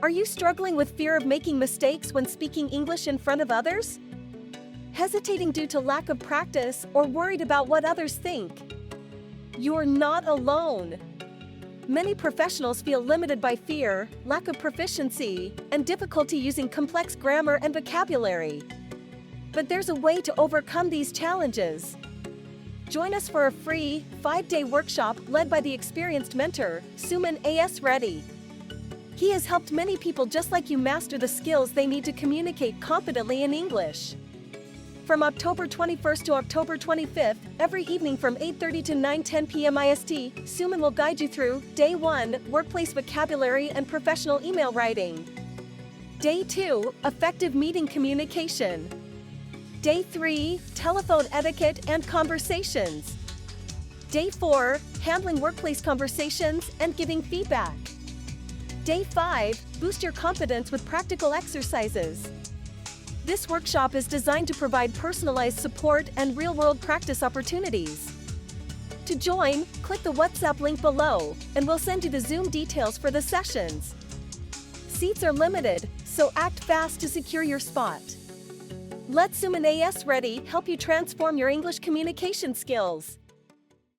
Are you struggling with fear of making mistakes when speaking English in front of others? Hesitating due to lack of practice or worried about what others think? You're not alone. Many professionals feel limited by fear, lack of proficiency, and difficulty using complex grammar and vocabulary. But there's a way to overcome these challenges. Join us for a free 5-day workshop led by the experienced mentor, Suman A S Reddy. He has helped many people just like you master the skills they need to communicate confidently in English. From October 21st to October 25th, every evening from 8:30 to 9:10 PM IST, Suman will guide you through Day 1, Workplace Vocabulary and Professional Email Writing. Day 2, Effective Meeting Communication. Day 3, Telephone Etiquette and Conversations. Day 4, Handling Workplace Conversations and Giving Feedback. Day 5, Boost your confidence with practical exercises. This workshop is designed to provide personalized support and real-world practice opportunities. To join, click the WhatsApp link below, and we'll send you the Zoom details for the sessions. Seats are limited, so act fast to secure your spot. Let Suman A S Reddy help you transform your English communication skills.